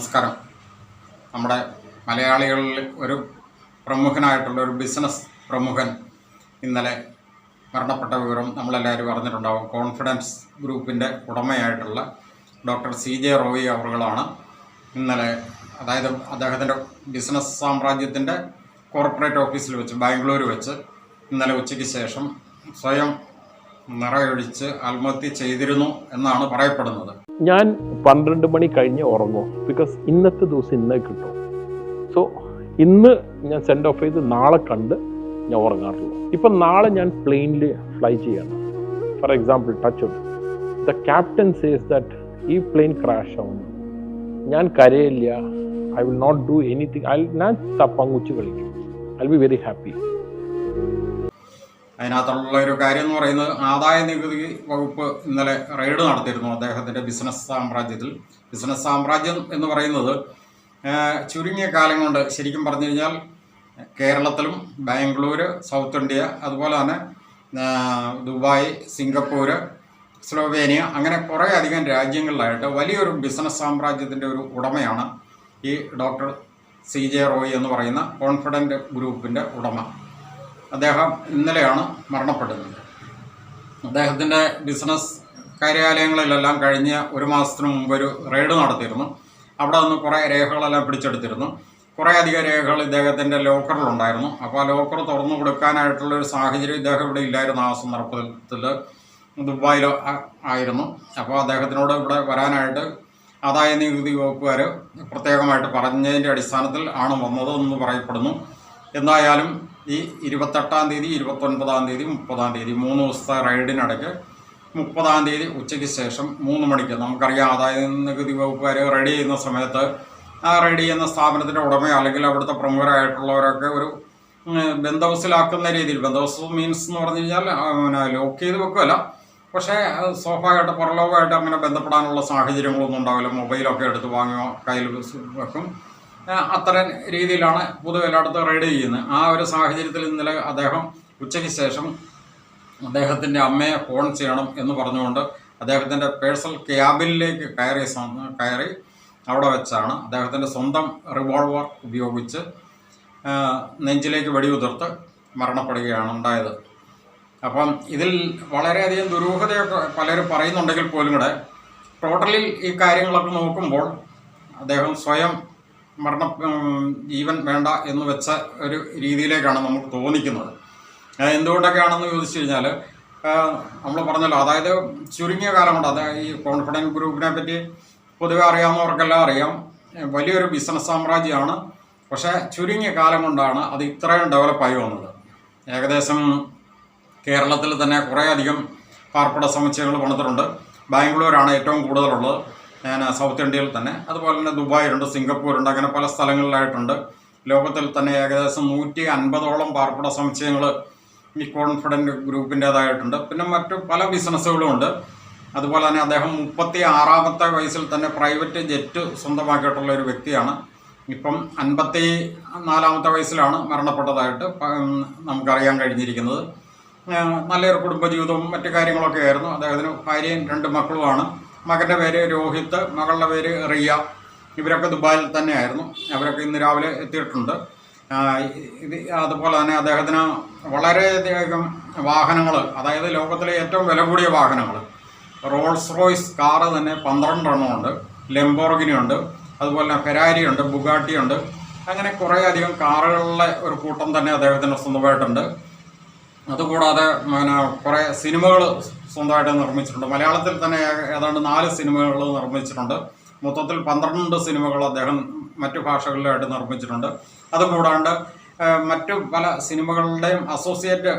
നമസ്കാരം. നമ്മുടെ മലയാളികളിൽ ഒരു പ്രമുഖനായിട്ടുള്ള ഒരു ബിസിനസ് പ്രമുഖൻ ഇന്നലെ മരണപ്പെട്ട വിവരം നമ്മളെല്ലാവരും അറിഞ്ഞിട്ടുണ്ടാകും. കോൺഫിഡൻസ് ഗ്രൂപ്പിൻ്റെ ഉടമയായിട്ടുള്ള ഡോക്ടർ CJ റോയി അവറുകളാണ് ഇന്നലെ, അതായത് അദ്ദേഹത്തിൻ്റെ ബിസിനസ് സാമ്രാജ്യത്തിൻ്റെ കോർപ്പറേറ്റ് ഓഫീസിൽ വെച്ച് ബാംഗ്ലൂർ വെച്ച് ഇന്നലെ ഉച്ചയ്ക്ക് ശേഷം സ്വയം നിറയൊഴിച്ച് ആത്മഹത്യ ചെയ്തിരുന്നു എന്നാണ് പറയപ്പെടുന്നത്. ഞാൻ 12 മണി കഴിഞ്ഞ് ഉറങ്ങും. ബിക്കോസ് ഇന്നത്തെ ദിവസം ഇന്നേ കിട്ടും. സോ ഇന്ന് ഞാൻ സെൻഡ് ഓഫ് ചെയ്ത് നാളെ കണ്ട് ഞാൻ ഉറങ്ങാറുള്ളൂ. ഇപ്പം നാളെ ഞാൻ പ്ലെയിനിൽ ഫ്ലൈ ചെയ്യണം. For example touch wood, the captain says that ഈ പ്ലെയിൻ ക്രാഷ് ആവുന്നു, ഞാൻ കരയില്ല, I will not do anything, ഞാൻ പങ്കുച്ച് കളിക്കും, I will be very happy. അതിനകത്തുള്ള ഒരു കാര്യം എന്ന് പറയുന്നത്, ആദായ നികുതി വകുപ്പ് ഇന്നലെ റെയ്ഡ് നടത്തിയിരുന്നു അദ്ദേഹത്തിൻ്റെ ബിസിനസ് സാമ്രാജ്യത്തിൽ. ബിസിനസ് സാമ്രാജ്യം എന്ന് പറയുന്നത് ചുരുങ്ങിയ കാലം കൊണ്ട്, ശരിക്കും പറഞ്ഞു കഴിഞ്ഞാൽ കേരളത്തിലും ബാംഗ്ലൂർ, സൗത്ത് ഇന്ത്യ, അതുപോലെ തന്നെ ദുബായ്, സിംഗപ്പൂർ, സ്ലോവേനിയ, അങ്ങനെ കുറേ അധികം രാജ്യങ്ങളിലായിട്ട് വലിയൊരു ബിസിനസ് സാമ്രാജ്യത്തിൻ്റെ ഒരു ഉടമയാണ് ഈ ഡോക്ടർ CJ റോയി എന്ന് പറയുന്ന കോൺഫിഡൻറ്റ് ഗ്രൂപ്പിൻ്റെ ഉടമ. അദ്ദേഹം ഇന്നലെയാണ് മരണപ്പെടുന്നത്. അദ്ദേഹത്തിൻ്റെ ബിസിനസ് കാര്യാലയങ്ങളിലെല്ലാം കഴിഞ്ഞ ഒരു മാസത്തിന് മുമ്പ് ഒരു റെയ്ഡ് നടത്തിയിരുന്നു. അവിടെ നിന്ന് കുറേ രേഖകളെല്ലാം പിടിച്ചെടുത്തിരുന്നു. കുറേ അധികം രേഖകൾ ഇദ്ദേഹത്തിൻ്റെ ലോക്കറിലുണ്ടായിരുന്നു. അപ്പോൾ ആ ലോക്കർ തുറന്നു കൊടുക്കാനായിട്ടുള്ളൊരു സാഹചര്യം ഇദ്ദേഹം ഇവിടെ ഇല്ലായിരുന്നു. ആ സന്ദർഭത്തിൽ ദുബായിൽ ആയിരുന്നു. അപ്പോൾ അദ്ദേഹത്തിനോട് ഇവിടെ വരാനായിട്ട് ആദായ നികുതി വകുപ്പുകാർ പ്രത്യേകമായിട്ട് പറഞ്ഞതിൻ്റെ അടിസ്ഥാനത്തിൽ ആണ് വന്നത് എന്ന് പറയപ്പെടുന്നു. എന്തായാലും ഈ 28-ാം തീയതി, 29-ാം തീയതി, 30-ാം തീയതി 3 ദിവസത്തെ റൈഡിനിടയ്ക്ക് 30-ാം തീയതി ഉച്ചയ്ക്ക് ശേഷം 3 മണിക്ക്, നമുക്കറിയാം ആദായ നികുതി വകുപ്പുകാർ റെയ്ഡ് ചെയ്യുന്ന സമയത്ത് ആ റെയ്ഡ് ചെയ്യുന്ന സ്ഥാപനത്തിൻ്റെ ഉടമയോ അല്ലെങ്കിൽ അവിടുത്തെ പ്രമുഖരായിട്ടുള്ളവരൊക്കെ ഒരു ബന്ധവസിലാക്കുന്ന രീതിയിൽ, ബന്ധവസ് മീൻസ് എന്ന് പറഞ്ഞു കഴിഞ്ഞാൽ ലോക്ക് ചെയ്ത് വെക്കുമല്ല, പക്ഷേ സ്വാഭാവികമായിട്ട് പുറലോകമായിട്ട് അങ്ങനെ ബന്ധപ്പെടാനുള്ള സാഹചര്യങ്ങളൊന്നും ഉണ്ടാവില്ല. മൊബൈലൊക്കെ എടുത്ത് വാങ്ങുക, കയ്യിൽ വെക്കും, അത്തരം രീതിയിലാണ് പൊതുവെ എല്ലായിടത്തും റെയ്ഡ് ചെയ്യുന്നത്. ആ ഒരു സാഹചര്യത്തിൽ ഇന്നലെ അദ്ദേഹം ഉച്ചയ്ക്ക് ശേഷം അദ്ദേഹത്തിൻ്റെ അമ്മയെ ഫോൺ ചെയ്യണം എന്ന് പറഞ്ഞുകൊണ്ട് അദ്ദേഹത്തിൻ്റെ പേഴ്സണൽ ക്യാബിനിലേക്ക് കയറി അവിടെ വെച്ചാണ് അദ്ദേഹത്തിൻ്റെ സ്വന്തം റിവോൾവർ ഉപയോഗിച്ച് നെഞ്ചിലേക്ക് വെടിയുതിർത്ത് മരണപ്പെടുകയാണ് ഉണ്ടായത്. അപ്പം ഇതിൽ വളരെയധികം ദുരൂഹതയൊക്കെ പലരും പറയുന്നുണ്ടെങ്കിൽ പോലും കൂടെ ടോട്ടലിൽ ഈ കാര്യങ്ങളൊക്കെ നോക്കുമ്പോൾ അദ്ദേഹം സ്വയം ജീവൻ വേണ്ട എന്ന് വെച്ച ഒരു രീതിയിലേക്കാണ് നമുക്ക് തോന്നിക്കുന്നത്. എന്തുകൊണ്ടൊക്കെയാണെന്ന് ചോദിച്ചു കഴിഞ്ഞാൽ, നമ്മൾ പറഞ്ഞല്ലോ, അതായത് ചുരുങ്ങിയ കാലം കൊണ്ട്, അതായത് ഈ കോൺഫിഡൻസ് ഗ്രൂപ്പിനെ പറ്റി പൊതുവെ അറിയാവുന്നവർക്കെല്ലാം അറിയാം, വലിയൊരു ബിസിനസ് സാമ്രാജ്യമാണ്. പക്ഷേ ചുരുങ്ങിയ കാലം കൊണ്ടാണ് അത് ഇത്രയും ഡെവലപ്പായി വന്നത്. ഏകദേശം കേരളത്തിൽ തന്നെ കുറേ അധികം പാർപ്പിട സമുച്ചയങ്ങൾ പണിതിട്ടുണ്ട്. ബാംഗ്ലൂരാണ് ഏറ്റവും കൂടുതലുള്ളത്, സൗത്ത് ഇന്ത്യയിൽ തന്നെ. അതുപോലെ തന്നെ ദുബായിലുണ്ട്, സിംഗപ്പൂരുണ്ട്, അങ്ങനെ പല സ്ഥലങ്ങളിലായിട്ടുണ്ട്. ലോകത്തിൽ തന്നെ ഏകദേശം 150ഓളം പാർപ്പിട സമുച്ചയങ്ങൾ ഈ കോൺഫിഡൻറ്റ് ഗ്രൂപ്പിൻ്റേതായിട്ടുണ്ട്. പിന്നെ മറ്റു പല ബിസിനസ്സുകളും ഉണ്ട്. അതുപോലെ തന്നെ അദ്ദേഹം 36-ാമത്തെ വയസ്സിൽ തന്നെ പ്രൈവറ്റ് ജെറ്റ് സ്വന്തമാക്കിയിട്ടുള്ള ഒരു വ്യക്തിയാണ്. ഇപ്പം 54-ാമത്തെ വയസ്സിലാണ് മരണപ്പെട്ടതായിട്ട് നമുക്കറിയാൻ കഴിഞ്ഞിരിക്കുന്നത്. നല്ലൊരു കുടുംബജീവിതവും മറ്റു കാര്യങ്ങളൊക്കെ ആയിരുന്നു. അദ്ദേഹത്തിന് ഭാര്യയും 2 മക്കളുമാണ്. മകൻ്റെ പേര് രോഹിത്, മകളുടെ പേര് റിയ. ഇവരൊക്കെ ദുബായിൽ തന്നെയായിരുന്നു. അവരൊക്കെ ഇന്ന് രാവിലെ എത്തിയിട്ടുണ്ട്. അതുപോലെ തന്നെ അദ്ദേഹത്തിന് വളരെയധികം വാഹനങ്ങൾ, അതായത് ലോകത്തിലെ ഏറ്റവും വില കൂടിയ വാഹനങ്ങൾ, റോൾസ് റോയ്സ് കാറ് തന്നെ 12 എണ്ണമുണ്ട്, ലംബോർഗിനി ഉണ്ട്, അതുപോലെ തന്നെ ഫെരാരി ഉണ്ട്, ബുഗാട്ടി ഉണ്ട്. അങ്ങനെ കുറേ അധികം കാറുകളിലെ ഒരു കൂട്ടം തന്നെ അദ്ദേഹത്തിന് സ്വന്തമായിട്ടുണ്ട്. അതുകൂടാതെ കുറേ സിനിമകൾ സ്വന്തമായിട്ട് നിർമ്മിച്ചിട്ടുണ്ട്. മലയാളത്തിൽ തന്നെ ഏതാണ്ട് 4 സിനിമകൾ നിർമ്മിച്ചിട്ടുണ്ട്. മൊത്തത്തിൽ 12 സിനിമകൾ അദ്ദേഹം മറ്റു ഭാഷകളിലായിട്ട് നിർമ്മിച്ചിട്ടുണ്ട്. അതുകൂടാണ്ട് മറ്റു പല സിനിമകളുടെയും അസോസിയേറ്റ്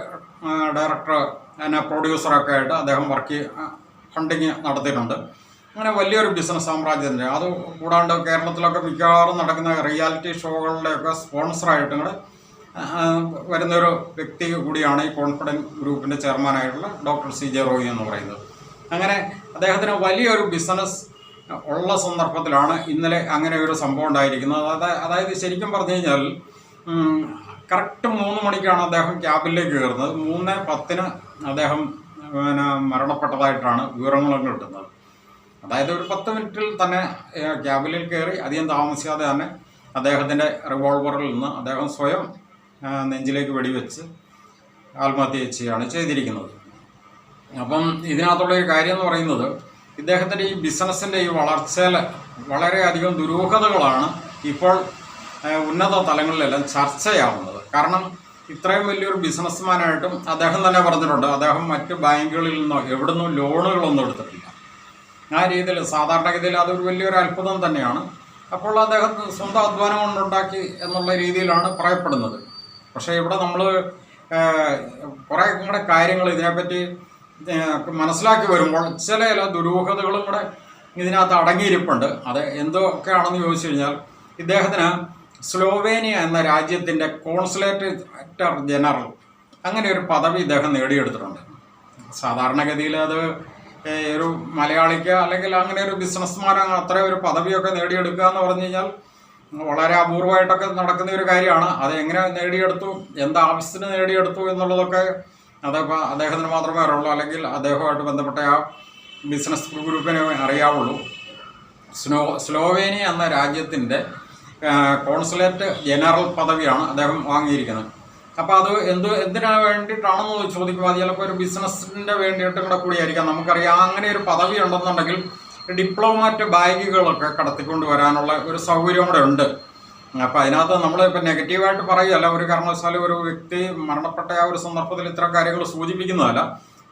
ഡയറക്ടർ, പ്രൊഡ്യൂസറൊക്കെ ആയിട്ട് അദ്ദേഹം ഫണ്ടിങ് നടത്തിയിട്ടുണ്ട്. അങ്ങനെ വലിയൊരു ബിസിനസ് സാമ്രാജ്യത്തിൻ്റെ, അത് കൂടാണ്ട് കേരളത്തിലൊക്കെ മിക്കവാറും നടക്കുന്ന റിയാലിറ്റി ഷോകളുടെയൊക്കെ സ്പോൺസറായിട്ടും കൂടെ വരുന്നൊരു വ്യക്തി കൂടിയാണ് ഈ കോൺഫിഡൻറ്റ് ഗ്രൂപ്പിൻ്റെ ചെയർമാനായിട്ടുള്ള ഡോക്ടർ CJ റോയി എന്ന് പറയുന്നത്. അങ്ങനെ അദ്ദേഹത്തിന് വലിയൊരു ബിസിനസ് ഉള്ള സന്ദർഭത്തിലാണ് ഇന്നലെ അങ്ങനെ ഒരു സംഭവം ഉണ്ടായിരിക്കുന്നത്. അതായത് ശരിക്കും പറഞ്ഞു കഴിഞ്ഞാൽ കറക്റ്റ് 3 മണിക്കാണ് അദ്ദേഹം ക്യാബിനിലേക്ക് കയറുന്നത്. 3:10 അദ്ദേഹം മരണപ്പെട്ടതായിട്ടാണ് വിവരങ്ങളൊക്കെ കിട്ടുന്നത്. അതായത് ഒരു 10 മിനിറ്റിൽ തന്നെ ക്യാബിനിൽ കയറി അധികം താമസിയാതെ തന്നെ അദ്ദേഹത്തിൻ്റെ റിവോൾവറിൽ നിന്ന് അദ്ദേഹം സ്വയം നെഞ്ചിലേക്ക് വെടിവെച്ച് ആത്മഹത്യ ചെയ്യുകയാണ് ചെയ്തിരിക്കുന്നത്. അപ്പം ഇതിനകത്തുള്ളൊരു കാര്യം എന്ന് പറയുന്നത്, ഇദ്ദേഹത്തിൻ്റെ ഈ ബിസിനസ്സിൻ്റെ ഈ വളർച്ചയിൽ വളരെയധികം ദുരൂഹതകളാണ് ഇപ്പോൾ ഉന്നത തലങ്ങളിലെല്ലാം ചർച്ചയാവുന്നത്. കാരണം ഇത്രയും വലിയൊരു ബിസിനസ്മാനായിട്ടും അദ്ദേഹം തന്നെ പറഞ്ഞിട്ടുണ്ട്, അദ്ദേഹം മറ്റ് ബാങ്കുകളിൽ നിന്നോ എവിടുന്നും ലോണുകളൊന്നും എടുത്തിട്ടില്ല. ആ രീതിയിൽ സാധാരണഗതിയിൽ അതൊരു വലിയൊരു അത്ഭുതം തന്നെയാണ്. അപ്പോൾ അദ്ദേഹം സ്വന്തം അധ്വാനം കൊണ്ടുണ്ടാക്കി എന്നുള്ള രീതിയിലാണ് പറയപ്പെടുന്നത്. പക്ഷേ ഇവിടെ നമ്മൾ കുറേ കൂടെ കാര്യങ്ങൾ ഇതിനെപ്പറ്റി മനസ്സിലാക്കി വരുമ്പോൾ ചില ദുരൂഹതകളും കൂടെ ഇതിനകത്ത് അടങ്ങിയിരിപ്പുണ്ട്. അത് എന്തൊക്കെയാണെന്ന് ചോദിച്ചു കഴിഞ്ഞാൽ, ഇദ്ദേഹത്തിന് സ്ലോവേനിയ എന്ന രാജ്യത്തിൻ്റെ കോൺസുലേറ്റർ ജനറൽ അങ്ങനെ ഒരു പദവി ഇദ്ദേഹം നേടിയെടുത്തിട്ടുണ്ട്. സാധാരണഗതിയിൽ അത് ഒരു മലയാളിക്ക് അല്ലെങ്കിൽ അങ്ങനെ ഒരു ബിസിനസ്മാൻ അത്ര ഒരു പദവിയൊക്കെ നേടിയെടുക്കുക എന്ന് പറഞ്ഞു കഴിഞ്ഞാൽ വളരെ അപൂർവമായിട്ടൊക്കെ നടക്കുന്ന ഒരു കാര്യമാണ്. അത് എങ്ങനെ നേടിയെടുത്തു, എന്താവശ്യത്തിന് നേടിയെടുത്തു എന്നുള്ളതൊക്കെ അതിപ്പോൾ അദ്ദേഹത്തിന് മാത്രമേ അറിയുള്ളൂ, അല്ലെങ്കിൽ അദ്ദേഹവുമായിട്ട് ബന്ധപ്പെട്ട ആ ബിസിനസ് ഗ്രൂപ്പിനെ അറിയാവുള്ളൂ. സ്ലോവേനിയ എന്ന രാജ്യത്തിൻ്റെ കോൺസുലേറ്റ് ജനറൽ പദവിയാണ് അദ്ദേഹം വാങ്ങിയിരിക്കുന്നത്. അപ്പോൾ അത് എന്തിനാ വേണ്ടിയിട്ടാണെന്ന് ചോദിക്കുമ്പോൾ അത് ചിലപ്പോൾ ഒരു ബിസിനസ്സിൻ്റെ വേണ്ടിയിട്ടും കൂടെ കൂടിയായിരിക്കാം. നമുക്കറിയാം അങ്ങനെ ഒരു പദവി ഉണ്ടെന്നുണ്ടെങ്കിൽ ഡിപ്ലോമാറ്റ് ബാഗുകളൊക്കെ കടത്തിക്കൊണ്ട് വരാനുള്ള ഒരു സൗകര്യം കൂടെ ഉണ്ട്. അപ്പോൾ അതിനകത്ത് നമ്മളിപ്പോൾ നെഗറ്റീവായിട്ട് പറയുകയല്ല, ഒരു കാരണവശാലും ഒരു വ്യക്തി മരണപ്പെട്ട ആ ഒരു സന്ദർഭത്തിൽ ഇത്തരം കാര്യങ്ങൾ സൂചിപ്പിക്കുന്നതല്ല.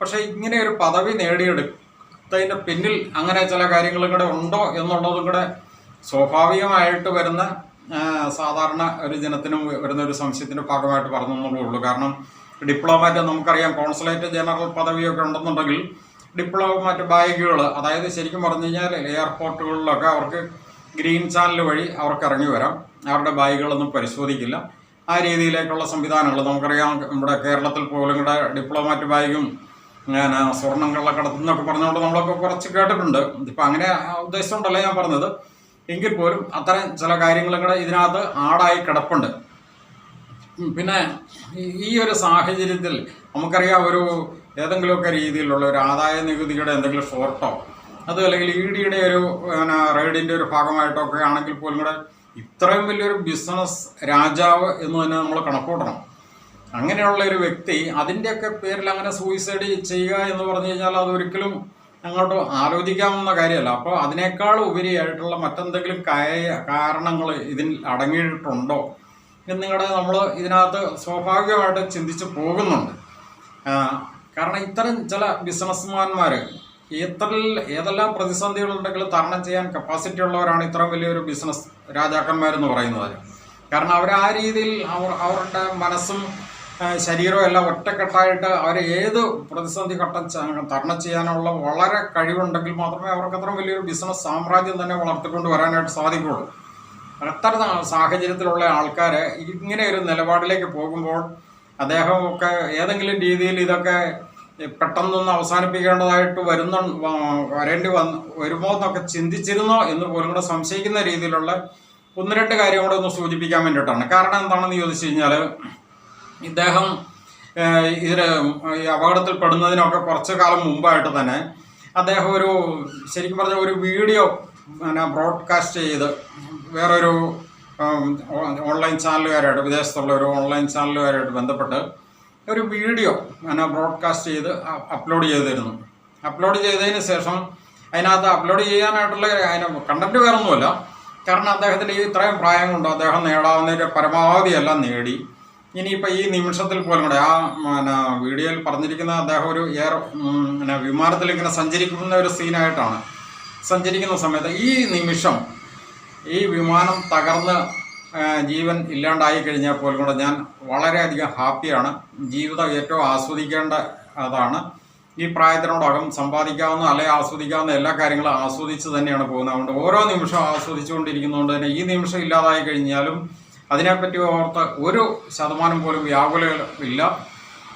പക്ഷേ ഇങ്ങനെ ഒരു പദവി നേടിയെടുത്തതിൻ്റെ പിന്നിൽ അങ്ങനെ ചില കാര്യങ്ങളും കൂടെ ഉണ്ടോ എന്നുള്ളതും കൂടെ സ്വാഭാവികമായിട്ട് വരുന്ന സാധാരണ ഒരു ജനത്തിനും വരുന്ന ഒരു സംശയത്തിൻ്റെ ഭാഗമായിട്ട് പറഞ്ഞെന്നുള്ളേ ഉള്ളൂ. കാരണം ഡിപ്ലോമാറ്റ് നമുക്കറിയാം, കോൺസുലേറ്റ് ജനറൽ പദവിയൊക്കെ ഉണ്ടെന്നുണ്ടെങ്കിൽ ഡിപ്ലോമാറ്റ് ബാഗുകൾ, അതായത് ശരിക്കും പറഞ്ഞു കഴിഞ്ഞാൽ എയർപോർട്ടുകളിലൊക്കെ അവർക്ക് ഗ്രീൻ ചാനൽ വഴി അവർക്ക് ഇറങ്ങി വരാം, അവരുടെ ബാഗുകളൊന്നും പരിശോധിക്കില്ല. ആ രീതിയിലേക്കുള്ള സംവിധാനങ്ങൾ നമുക്കറിയാം. നമ്മുടെ കേരളത്തിൽ പോലും കൂടെ ഡിപ്ലോമാറ്റ് ബാഗും സ്വർണ്ണം കള്ളക്കടത്തുന്നൊക്കെ പറഞ്ഞുകൊണ്ട് നമ്മളൊക്കെ കുറച്ച് കേട്ടിട്ടുണ്ട്. ഇപ്പം അങ്ങനെ ഉദ്ദേശമുണ്ടല്ലോ ഞാൻ പറഞ്ഞത്. എങ്കിൽ പോലും അത്തരം ചില കാര്യങ്ങളും കൂടെ ഇതിനകത്ത് ആടായി കിടപ്പുണ്ട്. പിന്നെ ഈ ഒരു സാഹചര്യത്തിൽ നമുക്കറിയാം, ഒരു ഏതെങ്കിലുമൊക്കെ രീതിയിലുള്ള ഒരു ആദായ നികുതിയുടെ എന്തെങ്കിലും ഷോർട്ടോ അത് അല്ലെങ്കിൽ EDയുടെ ഒരു റെയ്ഡിൻ്റെ ഒരു ഭാഗമായിട്ടൊക്കെ ആണെങ്കിൽ പോലും കൂടെ ഇത്രയും വലിയൊരു ബിസിനസ് രാജാവ് എന്ന് തന്നെ നമ്മൾ കണക്കൂട്ടണം. അങ്ങനെയുള്ള ഒരു വ്യക്തി അതിൻ്റെയൊക്കെ പേരിൽ അങ്ങനെ സൂയിസൈഡ് ചെയ്യുക എന്ന് പറഞ്ഞു കഴിഞ്ഞാൽ അതൊരിക്കലും അങ്ങോട്ട് ആലോചിക്കാവുന്ന കാര്യമല്ല. അപ്പോൾ അതിനേക്കാൾ ഉപരിയായിട്ടുള്ള മറ്റെന്തെങ്കിലും കാരണങ്ങൾ ഇതിൽ അടങ്ങിയിട്ടുണ്ടോ എന്നിങ്ങടെ നമ്മൾ ഇതിനകത്ത് സ്വാഭാവികമായിട്ട് ചിന്തിച്ച് പോകുന്നുണ്ട്. കാരണം ഇത്തരം ചില ബിസിനസ്മാന്മാർ ഏതെല്ലാം പ്രതിസന്ധികളുണ്ടെങ്കിലും തരണം ചെയ്യാൻ കപ്പാസിറ്റി ഉള്ളവരാണ് ഇത്രയും വലിയൊരു ബിസിനസ് രാജാക്കന്മാരെന്ന് പറയുന്നത്. കാരണം അവർ ആ രീതിയിൽ അവരുടെ മനസ്സും ശരീരവും എല്ലാം ഒറ്റക്കെട്ടായിട്ട് അവർ ഏത് പ്രതിസന്ധി ഘട്ടം തരണം ചെയ്യാനുള്ള വളരെ കഴിവുണ്ടെങ്കിൽ മാത്രമേ അവർക്ക് അത്ര വലിയൊരു ബിസിനസ് സാമ്രാജ്യം തന്നെ വളർത്തിക്കൊണ്ട് വരാനായിട്ട് സാധിക്കുകയുള്ളൂ. അത്തരം സാഹചര്യത്തിലുള്ള ആൾക്കാരെ ഇങ്ങനെ ഒരു നിലപാടിലേക്ക് പോകുമ്പോൾ അദ്ദേഹമൊക്കെ ഏതെങ്കിലും രീതിയിൽ ഇതൊക്കെ പെട്ടെന്നൊന്ന് അവസാനിപ്പിക്കേണ്ടതായിട്ട് വരുമോ എന്നൊക്കെ ചിന്തിച്ചിരുന്നോ എന്ന് പോലും കൂടെ സംശയിക്കുന്ന രീതിയിലുള്ള 1-2 കാര്യം കൂടെ ഒന്ന് സൂചിപ്പിക്കാൻ വേണ്ടിയിട്ടാണ്. കാരണം എന്താണെന്ന് ചോദിച്ചു കഴിഞ്ഞാൽ, ഇദ്ദേഹം ഇതിൽ ഈ അപകടത്തിൽപ്പെടുന്നതിനൊക്കെ കുറച്ച് കാലം മുമ്പായിട്ട് തന്നെ അദ്ദേഹം ശരിക്കും പറഞ്ഞ ഒരു വീഡിയോ ബ്രോഡ്കാസ്റ്റ് ചെയ്ത് വേറൊരു ഓൺലൈൻ ചാനലുകാരായിട്ട്, വിദേശത്തുള്ള ഒരു ഓൺലൈൻ ചാനലുകാരായിട്ട് ബന്ധപ്പെട്ട് ഒരു വീഡിയോ ബ്രോഡ്കാസ്റ്റ് ചെയ്ത് അപ്ലോഡ് ചെയ്തിരുന്നു. അപ്ലോഡ് ചെയ്തതിന് ശേഷം അതിനകത്ത് അപ്ലോഡ് ചെയ്യാനായിട്ടുള്ള കണ്ടന്റ് വേറൊന്നുമല്ല. കാരണം അദ്ദേഹത്തിൻ്റെ ഇത്രയും പ്രായം കൊണ്ട് അദ്ദേഹം നേടാവുന്നതിൻ്റെ പരമാവധി എല്ലാം നേടി. ഇനിയിപ്പോൾ ഈ നിമിഷത്തിൽ പോലും കൂടെ വീഡിയോയിൽ പറഞ്ഞിരിക്കുന്ന അദ്ദേഹം ഒരു വിമാനത്തിൽ ഇങ്ങനെ സഞ്ചരിക്കുന്ന ഒരു സീനായിട്ടാണ് സഞ്ചരിക്കുന്ന സമയത്ത് ഈ നിമിഷം ഈ വിമാനം തകർന്ന് ജീവൻ ഇല്ലാണ്ടായി കഴിഞ്ഞാൽ പോലും കൂടെ ഞാൻ വളരെയധികം ഹാപ്പിയാണ്. ജീവിതം ഏറ്റവും ആസ്വദിക്കേണ്ട അതാണ്. ഈ പ്രായത്തിനോടകം സമ്പാദിക്കാവുന്ന അല്ലെങ്കിൽ ആസ്വദിക്കാവുന്ന എല്ലാ കാര്യങ്ങളും ആസ്വദിച്ച് തന്നെയാണ് പോകുന്നത്. അതുകൊണ്ട് ഓരോ നിമിഷം ആസ്വദിച്ചുകൊണ്ടിരിക്കുന്നതുകൊണ്ട് തന്നെ ഈ നിമിഷം ഇല്ലാതായി കഴിഞ്ഞാലും അതിനെപ്പറ്റി ഓർത്ത് 1% പോലും വ്യാകുലമില്ല.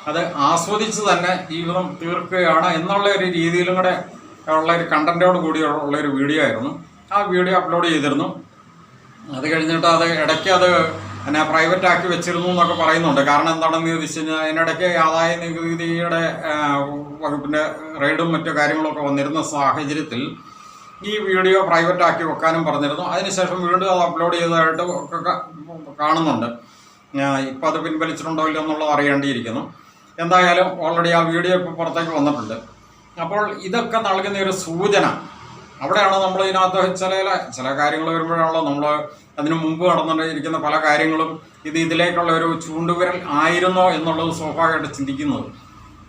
അത് ആസ്വദിച്ച് തന്നെ ജീവിതം തീർക്കുകയാണ് എന്നുള്ള ഒരു രീതിയിലും കൂടെ ഉള്ള ഒരു കണ്ടന്റോട് കൂടിയുള്ള ഒരു വീഡിയോ ആയിരുന്നു. ആ വീഡിയോ അപ്ലോഡ് ചെയ്തിരുന്നു. അത് കഴിഞ്ഞിട്ട് ഇടയ്ക്ക് അത് പ്രൈവറ്റ് ആക്കി വെച്ചിരുന്നു എന്നൊക്കെ പറയുന്നുണ്ട്. കാരണം എന്താണെന്ന് ചോദിച്ചു കഴിഞ്ഞാൽ, അതിനിടയ്ക്ക് ആദായ നികുതിയുടെ വകുപ്പിൻ്റെ റെയ്ഡും മറ്റു കാര്യങ്ങളൊക്കെ വന്നിരുന്ന സാഹചര്യത്തിൽ ഈ വീഡിയോ പ്രൈവറ്റ് ആക്കി വെക്കാനും പറഞ്ഞിരുന്നു. അതിനുശേഷം വീണ്ടും അത് അപ്ലോഡ് ചെയ്തതായിട്ട് ഒക്കെ കാണുന്നുണ്ട്. ഇപ്പം അത് പിൻവലിച്ചിട്ടുണ്ടോ ഇല്ലയോ എന്നുള്ളത് അറിയേണ്ടിയിരിക്കുന്നു. എന്തായാലും ഓൾറെഡി ആ വീഡിയോ ഇപ്പോൾ പുറത്തേക്ക് വന്നിട്ടുണ്ട്. അപ്പോൾ ഇതൊക്കെ നൽകുന്ന ഒരു സൂചന. അവിടെയാണ് നമ്മൾ ഇതിനകത്ത് ചില കാര്യങ്ങൾ വരുമ്പോഴാണല്ലോ നമ്മൾ അതിനു മുമ്പ് നടന്നുകൊണ്ടിരിക്കുന്ന പല കാര്യങ്ങളും ഇതിലേക്കുള്ള ഒരു ചൂണ്ടുവിരൽ ആയിരുന്നോ എന്നുള്ളത് സ്വാഭാവികമായിട്ട് ചിന്തിക്കുന്നത്.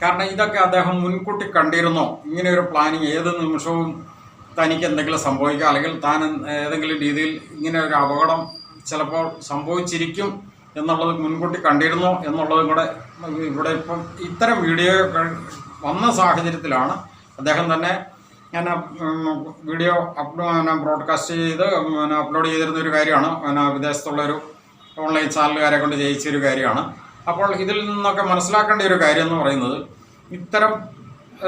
കാരണം ഇതൊക്കെ അദ്ദേഹം മുൻകൂട്ടി കണ്ടിരുന്നോ, ഇങ്ങനെ ഒരു പ്ലാനിങ് ഏത് നിമിഷവും തനിക്ക് എന്തെങ്കിലും സംഭവിക്കുക, അല്ലെങ്കിൽ താൻ ഏതെങ്കിലും രീതിയിൽ ഇങ്ങനെ ഒരു അപകടം ചിലപ്പോൾ സംഭവിച്ചിരിക്കും എന്നുള്ളത് മുൻകൂട്ടി കണ്ടിരുന്നോ എന്നുള്ളതും കൂടെ ഇവിടെ ഇപ്പം ഇത്തരം വീഡിയോ വന്ന സാഹചര്യത്തിലാണ് അദ്ദേഹം തന്നെ ഞാൻ വീഡിയോ ബ്രോഡ്കാസ്റ്റ് ചെയ്ത് അപ്ലോഡ് ചെയ്തിരുന്ന ഒരു കാര്യമാണ്. വിദേശത്തുള്ളൊരു ഓൺലൈൻ ചാനലുകാരെ കൊണ്ട് ചെയ്യിച്ചൊരു കാര്യമാണ്. അപ്പോൾ ഇതിൽ നിന്നൊക്കെ മനസ്സിലാക്കേണ്ട ഒരു കാര്യം എന്ന് പറയുന്നത്, ഇത്തരം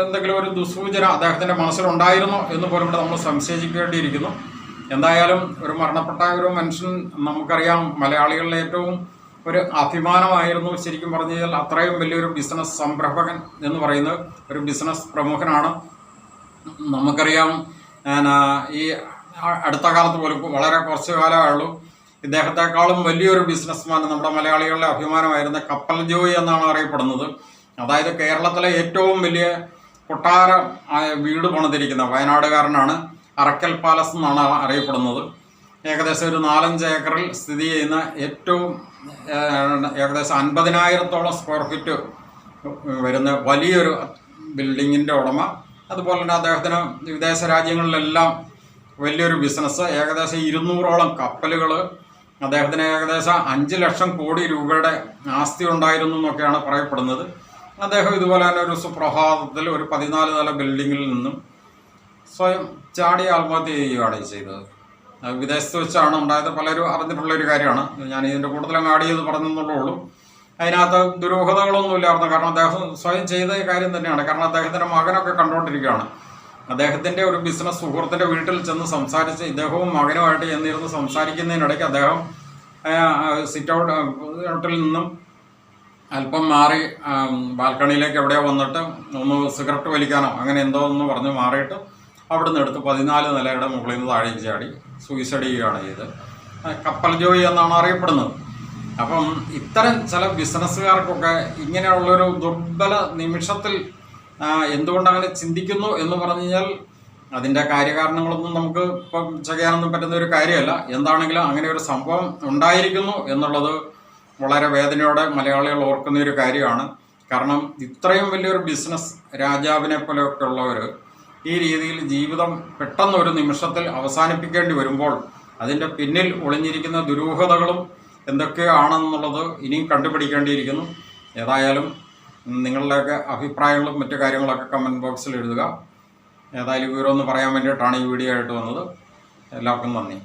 എന്തെങ്കിലും ഒരു ദുസൂചന അദ്ദേഹത്തിൻ്റെ മനസ്സിലുണ്ടായിരുന്നോ എന്ന് പോലും കൂടെ നമ്മൾ സംശയിക്കേണ്ടിയിരിക്കുന്നു. എന്തായാലും ഒരു മരണപ്പെട്ട ഒരു മനുഷ്യൻ, നമുക്കറിയാം മലയാളികളിലെ ഏറ്റവും ഒരു അഭിമാനമായിരുന്നു. ശരിക്കും പറഞ്ഞു കഴിഞ്ഞാൽ അത്രയും വലിയൊരു ബിസിനസ് സംരംഭകൻ എന്ന് പറയുന്നത് ഒരു ബിസിനസ് പ്രമുഖനാണ്. നമുക്കറിയാം ഈ അടുത്ത കാലത്ത് പോലും വളരെ കുറച്ച് കാലമായുള്ളൂ ഇദ്ദേഹത്തെക്കാളും വലിയൊരു ബിസിനസ്മാൻ നമ്മുടെ മലയാളികളുടെ അഭിമാനമായിരുന്ന കപ്പൽ ജോയി എന്നാണ് അറിയപ്പെടുന്നത്. അതായത് കേരളത്തിലെ ഏറ്റവും വലിയ കൊട്ടാരം വീട് പണിതിരിക്കുന്ന വയനാടുകാരനാണ്. അറക്കൽ പാലസ് എന്നാണ് അറിയപ്പെടുന്നത്. ഏകദേശം ഒരു 4-5 ഏക്കറിൽ സ്ഥിതി ചെയ്യുന്ന ഏറ്റവും ഏകദേശം 50,000-ഓളം സ്ക്വയർ ഫീറ്റ് വരുന്ന വലിയൊരു ബിൽഡിങ്ങിൻ്റെ ഉടമ. അതുപോലെ തന്നെ അദ്ദേഹത്തിന് വിദേശ രാജ്യങ്ങളിലെല്ലാം വലിയൊരു ബിസിനസ്, ഏകദേശം 200-ഓളം കപ്പലുകൾ, അദ്ദേഹത്തിന് ഏകദേശം 5 ലക്ഷം കോടി രൂപയുടെ ആസ്തി ഉണ്ടായിരുന്നു എന്നൊക്കെയാണ് പറയപ്പെടുന്നത്. അദ്ദേഹം ഇതുപോലെ തന്നെ ഒരു സുപ്രഭാതത്തിൽ ഒരു 14 നില ബിൽഡിങ്ങിൽ നിന്നും സ്വയം ചാടി ആത്മഹത്യ ചെയ്യുകയാണ് ചെയ്തത്. വിദേശത്ത് വെച്ചാണ് ഉണ്ടായത്. പലരും അറിഞ്ഞിട്ടുള്ളൊരു കാര്യമാണ്. ഞാൻ ഇതിൻ്റെ കൂടുതലും ആഡ് ചെയ്ത് പറഞ്ഞെന്നുള്ളൂ. അതിനകത്ത് ദുരൂഹതകളൊന്നുമില്ലായിരുന്നു. കാരണം അദ്ദേഹം സ്വയം ചെയ്ത കാര്യം തന്നെയാണ്. കാരണം അദ്ദേഹത്തിൻ്റെ മകനൊക്കെ കണ്ടുകൊണ്ടിരിക്കുകയാണ്. അദ്ദേഹത്തിൻ്റെ ഒരു ബിസിനസ് സുഹൃത്തിൻ്റെ വീട്ടിൽ ചെന്ന് സംസാരിച്ച് ഇദ്ദേഹവും മകനുമായിട്ട് ചെന്നിരുന്ന് സംസാരിക്കുന്നതിനിടയ്ക്ക് അദ്ദേഹം സിറ്റ് ഔട്ടിൽ നിന്നും അല്പം മാറി ബാൽക്കണിയിലേക്ക് എവിടെയോ വന്നിട്ട് ഒന്ന് സിഗരറ്റ് വലിക്കാനോ അങ്ങനെ എന്തോ എന്ന് പറഞ്ഞ് മാറിയിട്ട് അവിടെ നിന്ന് എടുത്ത് 14 നിലയുടെ മുകളിൽ നിന്ന് താഴേക്ക് ചാടി സൂയിസൈഡ് ചെയ്യുകയാണ് ചെയ്തത്. കപ്പൽ ജോയി എന്നാണ് അറിയപ്പെടുന്നത്. അപ്പം ഇത്തരം ചില ബിസിനസ്സുകാർക്കൊക്കെ ഇങ്ങനെയുള്ളൊരു ദുർബല നിമിഷത്തിൽ എന്തുകൊണ്ടങ്ങനെ ചിന്തിക്കുന്നു എന്ന് പറഞ്ഞു കഴിഞ്ഞാൽ അതിൻ്റെ കാര്യകാരണങ്ങളൊന്നും നമുക്ക് ഇപ്പം ചെയ്യാനൊന്നും പറ്റുന്ന ഒരു കാര്യമല്ല. എന്താണെങ്കിലും അങ്ങനെ ഒരു സംഭവം ഉണ്ടായിരിക്കുന്നു എന്നുള്ളത് വളരെ വേദനയോടെ മലയാളികൾ ഓർക്കുന്ന ഒരു കാര്യമാണ്. കാരണം ഇത്രയും വലിയൊരു ബിസിനസ് രാജാവിനെ പോലെയൊക്കെ ഉള്ളവർ ഈ രീതിയിൽ ജീവിതം പെട്ടെന്ന് ഒരു നിമിഷത്തിൽ അവസാനിപ്പിക്കേണ്ടി വരുമ്പോൾ അതിൻ്റെ പിന്നിൽ ഒളിഞ്ഞിരിക്കുന്ന ദുരൂഹതകളും എന്തൊക്കെയാണെന്നുള്ളത് ഇനിയും കണ്ടുപിടിക്കേണ്ടിയിരിക്കുന്നു. ഏതായാലും നിങ്ങളുടെയൊക്കെ അഭിപ്രായങ്ങളും മറ്റു കാര്യങ്ങളൊക്കെ കമൻറ്റ് ബോക്സിൽ എഴുതുക. ഏതായാലും വിവരമൊന്ന് പറയാൻ വേണ്ടിയിട്ടാണ് ഈ വീഡിയോ ആയിട്ട് വന്നത്. എല്ലാവർക്കും നന്ദി.